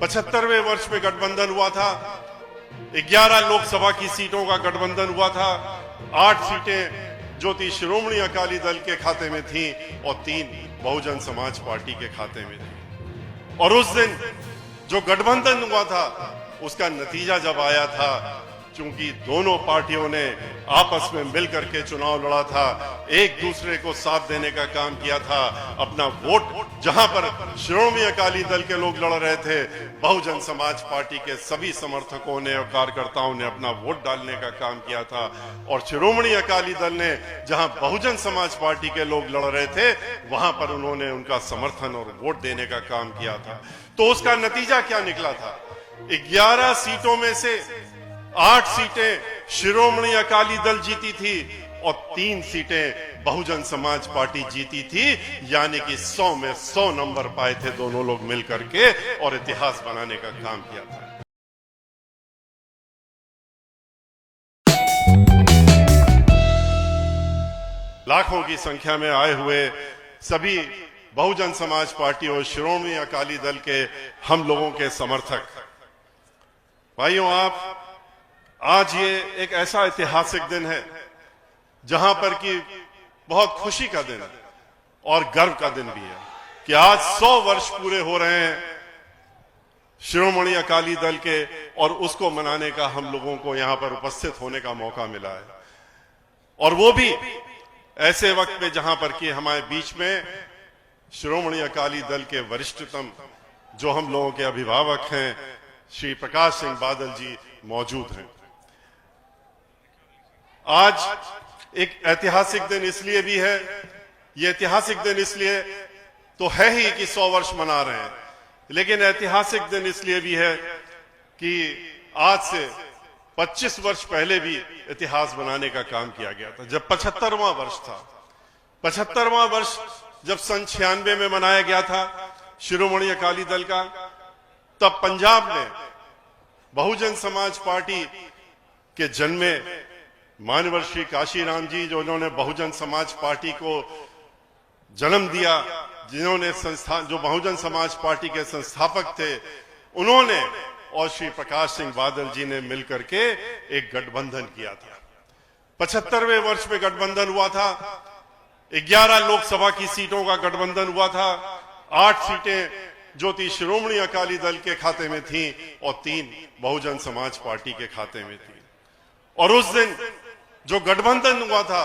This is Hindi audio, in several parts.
75वें वर्ष में गठबंधन हुआ था। 11 लोकसभा की सीटों का गठबंधन हुआ था। 8 सीटें जो थी श्रोमणी अकाली दल के खाते में थी और 3 बहुजन समाज पार्टी के खाते में थी। और उस दिन जो गठबंधन हुआ था उसका नतीजा जब आया था, चूंकि दोनों पार्टियों ने आपस में मिलकर के चुनाव लड़ा था, एक दूसरे को साथ देने का काम किया था, अपना वोट जहां पर श्रोमणी अकाली दल के लोग लड़ रहे थे, बहुजन समाज पार्टी के सभी समर्थकों ने और कार्यकर्ताओं ने अपना वोट डालने का काम किया था। और श्रोमणी अकाली दल ने जहां बहुजन समाज पार्टी के लोग लड़ रहे थे वहां पर उन्होंने उनका समर्थन और वोट देने का काम किया था। तो उसका नतीजा क्या निकला था? 11 सीटों में से 8 सीटें श्रोमणी अकाली दल जीती थी और 3 सीटें बहुजन समाज पार्टी जीती थी। यानी कि 100 में 100 नंबर पाए थे दोनों लोग मिलकर के और इतिहास बनाने का काम किया था। लाखों की संख्या में आए हुए सभी बहुजन समाज पार्टी और श्रोमणी अकाली दल के हम लोगों के समर्थक भाइयों, आज ये एक ऐसा ऐतिहासिक दिन है जहां पर कि बहुत खुशी का दिन है और गर्व का दिन भी है कि आज 100 वर्ष पूरे हो रहे हैं श्रोमणी अकाली दल के, और उसको मनाने का हम लोगों को यहां पर उपस्थित होने का मौका मिला है। और वो भी ऐसे वक्त में जहां पर कि हमारे बीच में श्रोमणी अकाली दल के वरिष्ठतम जो हम लोगों के अभिभावक हैं श्री प्रकाश सिंह बादल जी मौजूद हैं। आज एक ऐतिहासिक दिन इसलिए भी है, ये ऐतिहासिक दिन इसलिए तो है ही कि 100 वर्ष मना रहे हैं, लेकिन ऐतिहासिक दिन इसलिए भी है कि आज से 25 वर्ष पहले भी इतिहास बनाने का काम किया गया था। जब 75वां वर्ष था, 75वां वर्ष जब सन 96 में मनाया गया था श्रोमणी अकाली दल का, तब पंजाब में बहुजन समाज पार्टी के जन्मे मानवर श्री काशीराम जी, जो उन्होंने बहुजन समाज पार्टी को जन्म दिया, जिन्होंने जो बहुजन समाज पार्टी के संस्थापक थे, उन्होंने और श्री प्रकाश सिंह बादल जी ने मिलकर के एक गठबंधन किया था। 75वें वर्ष में गठबंधन हुआ था। 11 लोकसभा की सीटों का गठबंधन हुआ था। 8 सीटें जो थी श्रोमणी अकाली दल के खाते में थी और 3 बहुजन समाज पार्टी के खाते में थी। और उस दिन जो गठबंधन हुआ था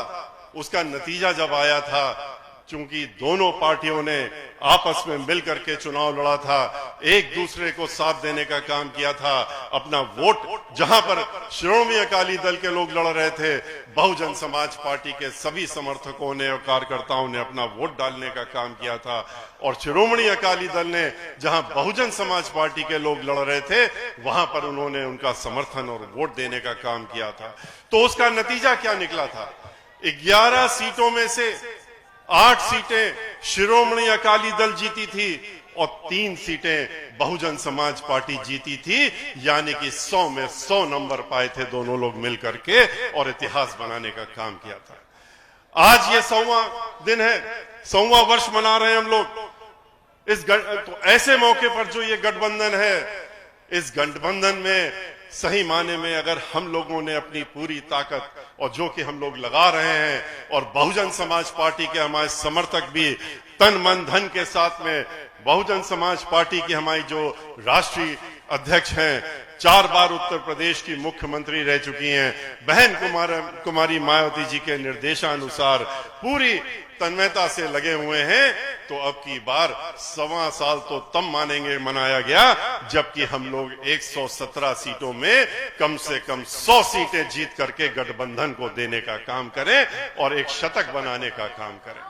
उसका नतीजा जब आया था, चूंकि दोनों पार्टियों ने आपस में मिलकर के चुनाव लड़ा था, एक दूसरे को साथ देने का काम किया था, अपना वोट जहां पर श्रोमणी अकाली दल के लोग लड़ रहे थे, बहुजन समाज पार्टी के सभी समर्थकों ने और कार्यकर्ताओं ने अपना वोट डालने का काम किया था। और श्रोमणी अकाली दल ने जहां बहुजन समाज पार्टी के लोग लड़ रहे थे वहां पर उन्होंने उनका समर्थन और वोट देने का काम किया था। तो उसका नतीजा क्या निकला था? 11 सीटों में से 8 सीटें श्रोमणी अकाली दल जीती थी और 3 सीटें बहुजन समाज पार्टी जीती थी। यानी कि 100 में 100 नंबर पाए थे दोनों लोग मिलकर के और इतिहास बनाने का काम किया था। आज ये 100वां दिन है, 100वां वर्ष मना रहे हैं हम लोग। तो ऐसे मौके पर जो ये गठबंधन है, इस गठबंधन में सही माने में अगर हम लोगों ने अपनी पूरी ताकत और जो कि हम लोग लगा रहे हैं, और बहुजन समाज पार्टी के हमारे समर्थक भी तन मन धन के साथ में, बहुजन समाज पार्टी की हमारी जो राष्ट्रीय अध्यक्ष हैं, 4 बार उत्तर प्रदेश की मुख्यमंत्री रह चुकी हैं, बहन कुमारी मायावती जी के निर्देशानुसार पूरी तन्मयता से लगे हुए हैं। तो अब की बार 1.25 साल तो तब मानेंगे मनाया गया जबकि हम लोग 117 सीटों में कम से कम 100 सीटें जीत करके गठबंधन को देने का काम करें और एक शतक बनाने का काम करें।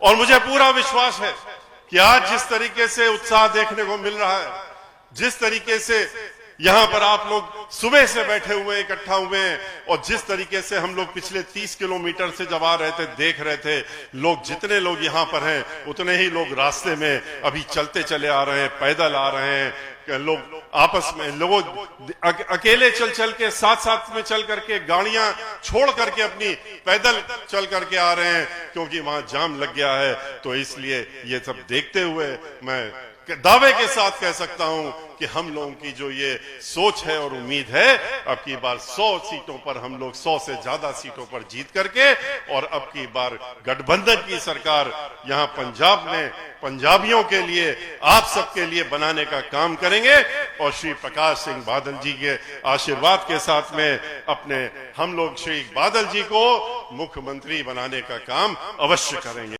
और मुझे पूरा विश्वास है कि आज जिस तरीके से उत्साह देखने को मिल रहा है, जिस तरीके से यहां पर आप लोग सुबह से बैठे हुए इकट्ठा हुए हैं, और जिस तरीके से हम लोग पिछले 30 किलोमीटर से जब आ रहे थे देख रहे थे, लोग जितने लोग यहां पर हैं उतने ही लोग रास्ते में अभी चलते चले आ रहे हैं, पैदल आ रहे हैं, लोग आपस में, लोग अकेले चल के साथ में चल करके, गाड़ियां छोड़ करके अपनी पैदल चल करके आ रहे हैं क्योंकि वहां जाम लग गया है। तो इसलिए ये सब देखते हुए मैं दावे के साथ कह सकता हूं कि हम लोगों की जो ये सोच है और उम्मीद है, अब की बार 100 सीटों पर हम लोग 100 से ज्यादा सीटों पर जीत करके और अब की बार गठबंधन की सरकार यहां पंजाब में पंजाबियों के लिए, आप सबके लिए बनाने का काम करेंगे और श्री प्रकाश सिंह बादल जी के आशीर्वाद के साथ में हम लोग श्री बादल जी को मुख्यमंत्री बनाने का काम अवश्य करेंगे।